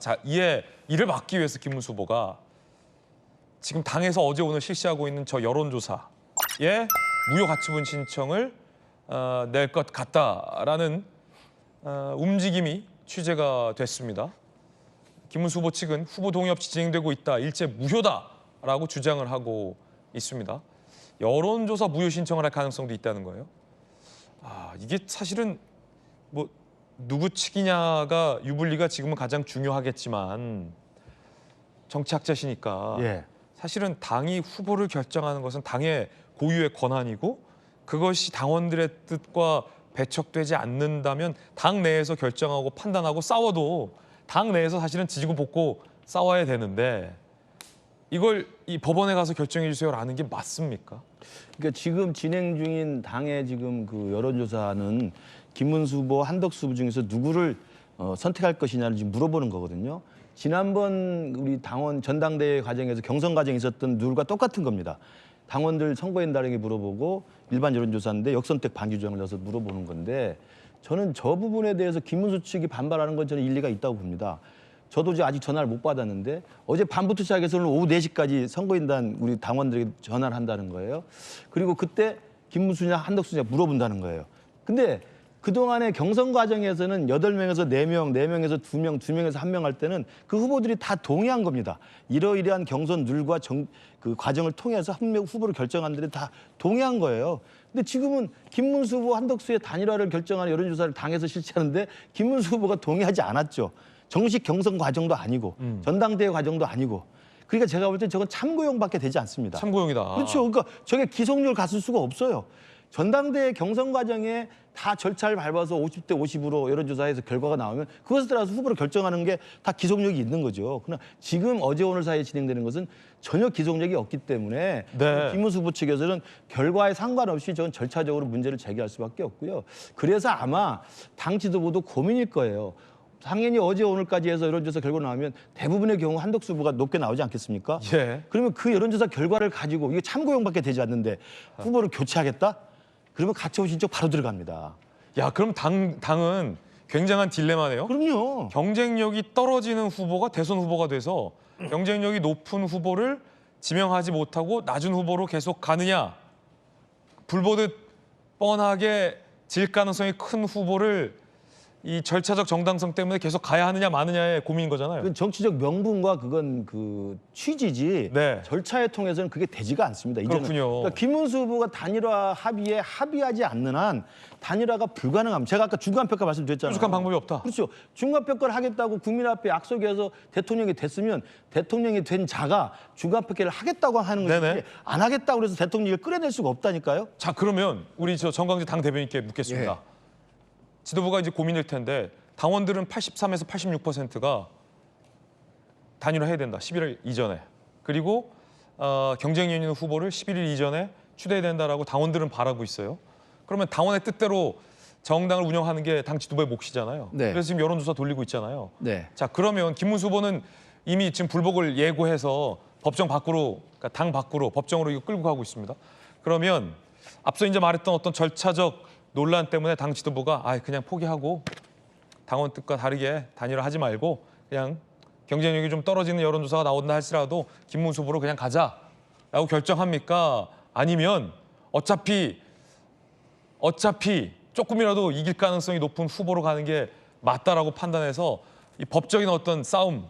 자, 이를 막기 위해서 김문수 후보가 지금 당에서 어제 오늘 실시하고 있는 저 여론조사에 무효 가처분 신청을 낼 것 같다라는 움직임이 취재가 됐습니다. 김문수 후보 측은 후보 동의 없이 진행되고 있다, 일제 무효다라고 주장을 하고 있습니다. 여론조사 무효 신청을 할 가능성도 있다는 거예요. 이게 사실은 뭐 누구 측이냐가 유불리가 지금은 가장 중요하겠지만 정치학자시니까 사실은 당이 후보를 결정하는 것은 당의 고유의 권한이고 그것이 당원들의 뜻과 배척되지 않는다면 당 내에서 결정하고 판단하고 싸워도 당 내에서 사실은 지지고 볶고 싸워야 되는데 이걸 이 법원에 가서 결정해 주세요라는 게 맞습니까? 그러니까 지금 진행 중인 당의 지금 그 여론조사는 김문수 후보, 한덕수 후보 중에서 누구를 선택할 것이냐를 지금 물어보는 거거든요. 지난번 우리 당원 전당대회 과정에서 경선 과정에 있었던 룰과 똑같은 겁니다. 당원들 선거인단에게 물어보고 일반 여론조사인데 역선택 반규정을 넣어서 물어보는 건데 저는 저 부분에 대해서 김문수 측이 반발하는 건 저는 일리가 있다고 봅니다. 저도 아직 전화를 못 받았는데 어제 밤부터 시작해서 오늘 오후 4시까지 선거인단 우리 당원들에게 전화를 한다는 거예요. 그리고 그때 김문수냐 한덕수냐 물어본다는 거예요. 근데 그동안의 경선 과정에서는 8명에서 4명, 4명에서 2명, 2명에서 1명 할 때는 그 후보들이 다 동의한 겁니다. 이러이러한 경선 룰과 그 과정을 통해서 한 명 후보를 결정한 들이 다 동의한 거예요. 근데 지금은 김문수 후보, 한덕수의 단일화를 결정하는 여론조사를 당에서 실시하는데 김문수 후보가 동의하지 않았죠. 정식 경선 과정도 아니고 전당대회 과정도 아니고. 그러니까 제가 볼 때 저건 참고용밖에 되지 않습니다. 참고용이다. 그렇죠. 그러니까 저게 기속률 갔을 수가 없어요. 전당대회 경선 과정에 다 절차를 밟아서 50대 50으로 여론조사에서 결과가 나오면 그것에 따라서 후보를 결정하는 게 다 기속력이 있는 거죠. 그러나 지금 어제 오늘 사이에 진행되는 것은 전혀 기속력이 없기 때문에 김문수 후보 측에서는 결과에 상관없이 저는 절차적으로 문제를 제기할 수밖에 없고요. 그래서 아마 당 지도부도 고민일 거예요. 당연히 어제 오늘까지 해서 여론조사 결과 나오면 대부분의 경우 한덕수 후보가 높게 나오지 않겠습니까? 그러면 그 여론조사 결과를 가지고 이게 참고용밖에 되지 않는데 후보를 교체하겠다? 그러면 가처분 신청 바로 들어갑니다. 야, 그럼 당은 굉장한 딜레마네요. 그럼요. 경쟁력이 떨어지는 후보가 대선 후보가 돼서 경쟁력이 높은 후보를 지명하지 못하고 낮은 후보로 계속 가느냐, 불 보듯 뻔하게 질 가능성이 큰 후보를 이 절차적 정당성 때문에 계속 가야 하느냐 마느냐의 고민인 거잖아요. 그건 정치적 명분과 그건 그 취지지 절차에 통해서는 그게 되지가 않습니다. 이제는. 그렇군요. 그러니까 김문수 후보가 단일화 합의에 합의하지 않는 한 단일화가 불가능합니다. 제가 아까 중간평가 말씀드렸잖아요. 뾰족한 방법이 없다. 그렇죠. 중간평가를 하겠다고 국민 앞에 약속해서 대통령이 됐으면 대통령이 된 자가 중간평가를 하겠다고 하는 것이지 안 하겠다고 해서 대통령을 끌어낼 수가 없다니까요. 자, 그러면 우리 정광재 당 대변인께 묻겠습니다. 지도부가 이제 고민일 텐데 당원들은 83에서 86%가 단일화해야 된다. 11월 이전에. 그리고 경쟁력 있는 후보를 11일 이전에 추대해야 된다라고 당원들은 바라고 있어요. 그러면 당원의 뜻대로 정당을 운영하는 게 당 지도부의 몫이잖아요. 그래서 지금 여론조사 돌리고 있잖아요. 자, 그러면 김문수 후보는 이미 지금 불복을 예고해서 법정 밖으로, 그러니까 당 밖으로 법정으로 이거 끌고 가고 있습니다. 그러면 앞서 이제 말했던 어떤 절차적 논란 때문에 당 지도부가 그냥 포기하고 당원 뜻과 다르게 단일화하지 말고 그냥 경쟁력이 좀 떨어지는 여론조사가 나온다 할지라도 김문수 후보로 그냥 가자라고 결정합니까? 아니면 어차피 조금이라도 이길 가능성이 높은 후보로 가는 게 맞다라고 판단해서 이 법적인 어떤 싸움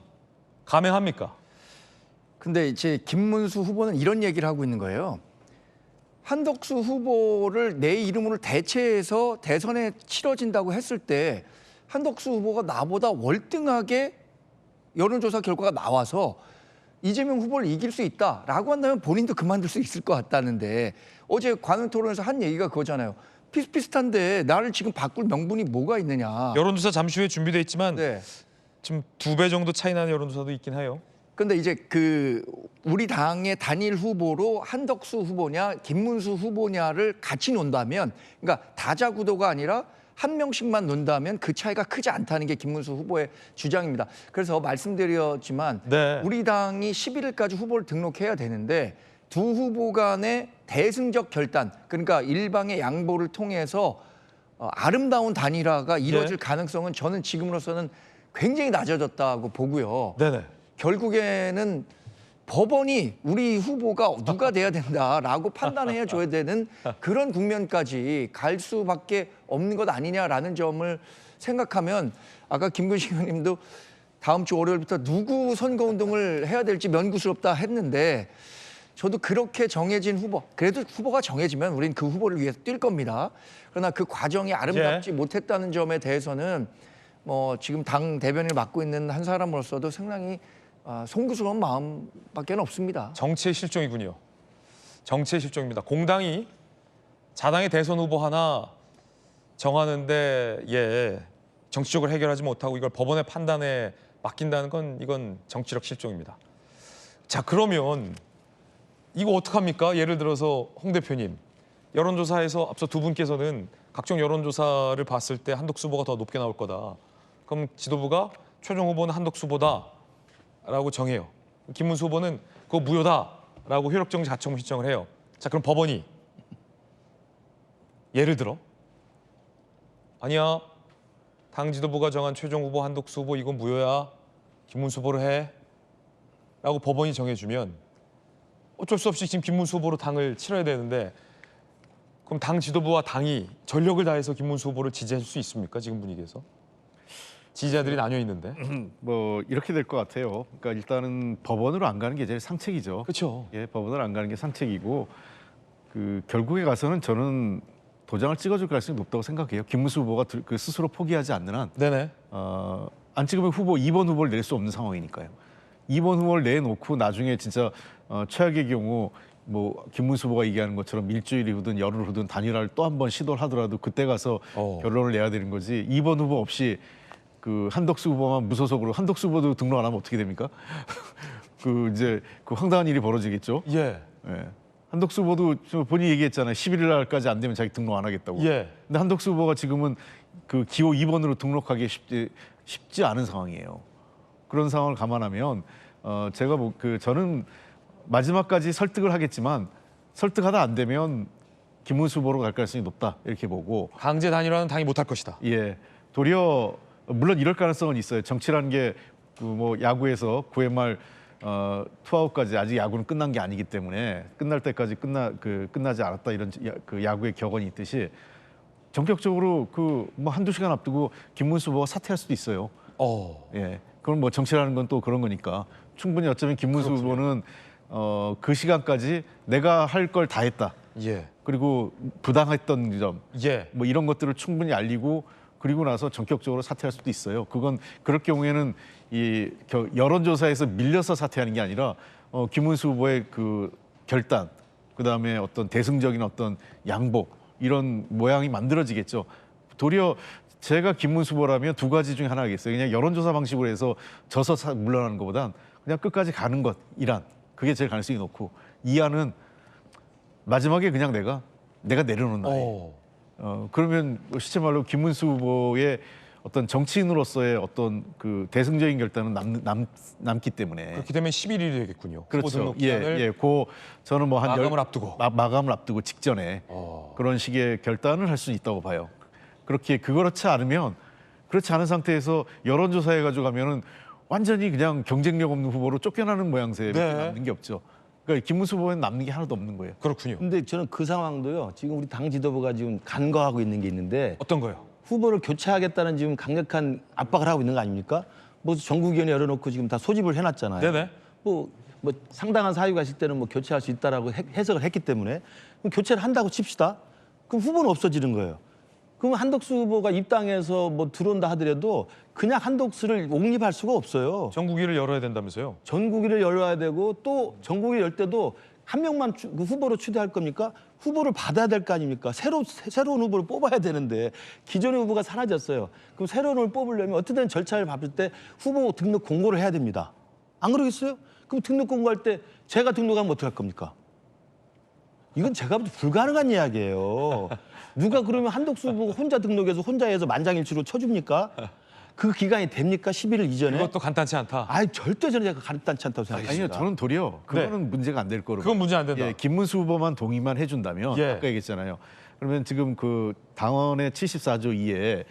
감행합니까? 근데 이제 김문수 후보는 이런 얘기를 하고 있는 거예요. 한덕수 후보를 내 이름으로 대체해서 대선에 치러진다고 했을 때 한덕수 후보가 나보다 월등하게 여론조사 결과가 나와서 이재명 후보를 이길 수 있다라고 한다면 본인도 그만둘 수 있을 것 같다는데 어제 관훈 토론에서 한 얘기가 그거잖아요. 비슷비슷한데 나를 지금 바꿀 명분이 뭐가 있느냐. 여론조사 잠시 후에 준비돼 있지만 지금 2배 정도 차이 나는 여론조사도 있긴 해요. 근데 이제 그 우리 당의 단일 후보로 한덕수 후보냐 김문수 후보냐를 같이 논다면, 그러니까 다자구도가 아니라 한 명씩만 논다면 그 차이가 크지 않다는 게 김문수 후보의 주장입니다. 그래서 말씀드렸지만 우리 당이 11일까지 후보를 등록해야 되는데 두 후보 간의 대승적 결단, 그러니까 일방의 양보를 통해서 아름다운 단일화가 이루어질 가능성은 저는 지금으로서는 굉장히 낮아졌다고 보고요. 네네. 결국에는 법원이 우리 후보가 누가 돼야 된다라고 판단해 줘야 되는 그런 국면까지 갈 수밖에 없는 것 아니냐라는 점을 생각하면 아까 김근식 의원님도 다음 주 월요일부터 누구 선거운동을 해야 될지 면구스럽다 했는데 저도 그렇게 정해진 후보, 그래도 후보가 정해지면 우리는 그 후보를 위해서 뛸 겁니다. 그러나 그 과정이 아름답지 못했다는 점에 대해서는 뭐 지금 당 대변인을 맡고 있는 한 사람으로서도 상당히 송구스러운 마음밖에 없습니다. 정치의 실종이군요. 정치의 실종입니다. 공당이 자당의 대선 후보 하나 정하는데 정치적으로 해결하지 못하고 이걸 법원의 판단에 맡긴다는 건 이건 정치적 실종입니다. 자, 그러면 이거 어떡합니까? 예를 들어서 홍 대표님, 여론조사에서 앞서 두 분께서는 각종 여론조사를 봤을 때 한덕수 후보가 더 높게 나올 거다. 그럼 지도부가 최종 후보는 한덕수 후보다라고 정해요. 김문수 후보는 그거 무효다라고 효력정지 자청 신청을 해요. 자, 그럼 법원이 예를 들어 아니야, 당 지도부가 정한 최종 후보 한덕수 후보 이건 무효야, 김문수 후보로 해 라고 법원이 정해주면 어쩔 수 없이 지금 김문수 후보로 당을 치러야 되는데 그럼 당 지도부와 당이 전력을 다해서 김문수 후보를 지지할 수 있습니까? 지금 분위기에서 지지자들이 나뉘어 있는데. 뭐 이렇게 될 것 같아요. 그러니까 일단은 법원으로 안 가는 게 제일 상책이죠. 그렇죠. 예, 법원으로 안 가는 게 상책이고 그 결국에 가서는 저는 도장을 찍어줄 가능성이 높다고 생각해요. 김문수 후보가 그 스스로 포기하지 않는 한 네네. 안 찍으면 2번 후보를 낼 수 없는 상황이니까요. 2번 후보를 내놓고 나중에 진짜 최악의 경우 뭐 김문수 후보가 얘기하는 것처럼 일주일이 후든 열흘 후든 단일화를 또 한 번 시도를 하더라도 그때 가서 결론을 내야 되는 거지. 2번 후보 없이 그 한덕수 후보만 무소속으로 한덕수 후보도 등록 안 하면 어떻게 됩니까? 그 이제 그 황당한 일이 벌어지겠죠. 예. 예. 한덕수 후보도 본인이 얘기했잖아요. 11일 날까지 안 되면 자기 등록 안 하겠다고. 예. 근데 한덕수 후보가 지금은 그 기호 2번으로 등록하기 쉽지 않은 상황이에요. 그런 상황을 감안하면 제가 저는 마지막까지 설득을 하겠지만 설득하다 안 되면 김문수 후보로 갈 가능성이 높다 이렇게 보고. 강제 단일화는 당이 못할 것이다. 예. 도리어 물론 이럴 가능성은 있어요. 정치라는 게 그 뭐 야구에서 9회 말 투아웃까지 아직 야구는 끝난 게 아니기 때문에 끝날 때까지 끝나지 않았다 이런 그 야구의 격언이 있듯이 전격적으로 그 뭐 한두 시간 앞두고 김문수 후보가 사퇴할 수도 있어요. 예. 그럼 뭐 정치라는 건 또 그런 거니까 충분히 어쩌면 김문수 후보는 그 시간까지 내가 할 걸 다 했다. 예. 그리고 부당했던 점, 예. 뭐 이런 것들을 충분히 알리고 그리고 나서 전격적으로 사퇴할 수도 있어요. 그건 그럴 경우에는 이 여론조사에서 밀려서 사퇴하는 게 아니라 김문수 후보의 그 결단, 그다음에 어떤 대승적인 어떤 양복 이런 모양이 만들어지겠죠. 도리어 제가 김문수 후보라면 두 가지 중에 하나 하겠어요. 그냥 여론조사 방식으로 해서 져서 물러나는 것보단 그냥 끝까지 가는 것, 이란. 그게 제일 가능성이 높고 이안은 마지막에 그냥 내가 내려놓는 나이. 그러면 실제 말로 김문수 후보의 어떤 정치인으로서의 어떤 그 대승적인 결단은 남기 때문에. 그렇게 되면 11일이 되겠군요. 그렇죠. 예. 저는 뭐 한 마감을 앞두고 직전에 그런 식의 결단을 할 수 있다고 봐요. 그렇지 않으면 그렇지 않은 상태에서 여론조사해 가지고 가면은 완전히 그냥 경쟁력 없는 후보로 쫓겨나는 모양새밖에 남는 게 없죠. 그러니까 김문수 후보에는 남는 게 하나도 없는 거예요. 그렇군요. 근데 저는 그 상황도요. 지금 우리 당 지도부가 지금 간과하고 있는 게 있는데 어떤 거요? 후보를 교체하겠다는 지금 강력한 압박을 하고 있는 거 아닙니까? 뭐 전국위원회 열어놓고 지금 다 소집을 해놨잖아요. 네네. 뭐 상당한 사유가 있을 때는 뭐 교체할 수 있다라고 해석을 했기 때문에 그럼 교체를 한다고 칩시다. 그럼 후보는 없어지는 거예요. 그럼 한덕수 후보가 입당해서 뭐 들어온다 하더라도 그냥 한덕수를 옹립할 수가 없어요. 전국위를 열어야 된다면서요? 전국위를 열어야 되고 또 전국위 열 때도 한 명만 그 후보로 추대할 겁니까? 후보를 받아야 될 거 아닙니까? 새로운 후보를 뽑아야 되는데 기존의 후보가 사라졌어요. 그럼 새로운 후보를 뽑으려면 어떻게든 절차를 밟을 때 후보 등록 공고를 해야 됩니다. 안 그러겠어요? 그럼 등록 공고할 때 제가 등록하면 어떻게 할 겁니까? 이건 제가 봐도 불가능한 이야기예요. 누가 그러면 한덕수 후보가 혼자 등록해서 혼자 해서 만장일치로 쳐줍니까? 그 기간이 됩니까? 11일 이전에? 그것도 간단치 않다. 절대 저는 제가 간단치 않다고 생각합니다. 아니요, 저는 도리어 그거는 문제가 안 될 거로. 그건 문제 안 된다. 예, 김문수 후보만 동의만 해준다면 예. 아까 얘기했잖아요. 그러면 지금 그 당원의 74조 2에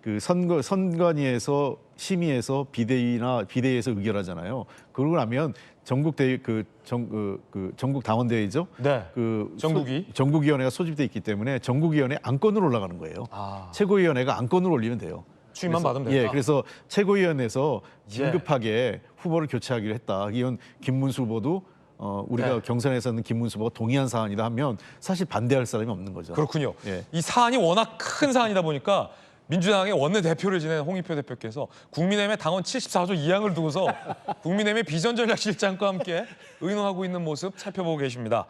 그 선관위에서 심의해서 비대위에서 의결하잖아요. 그러고 나면 전국 대회 전국 당원 대회죠. 네. 그 전국이? 전국위원회가 소집돼 있기 때문에 전국위원회 안건으로 올라가는 거예요. 아, 최고위원회가 안건으로 올리면 돼요. 추임만 받으면 예, 된다. 그래서 최고위원회에서 긴급하게 후보를 교체하기로 했다. 이건 김문수 후보도 우리가 네. 경선에서는 김문수 후보가 동의한 사안이다 하면 사실 반대할 사람이 없는 거죠. 그렇군요. 예. 이 사안이 워낙 큰 사안이다 보니까 민주당의 원내대표를 지낸 홍익표 대표께서 국민의힘의 당원 74조 2항을 두고서 국민의힘의 비전전략실장과 함께 의논하고 있는 모습 살펴보고 계십니다.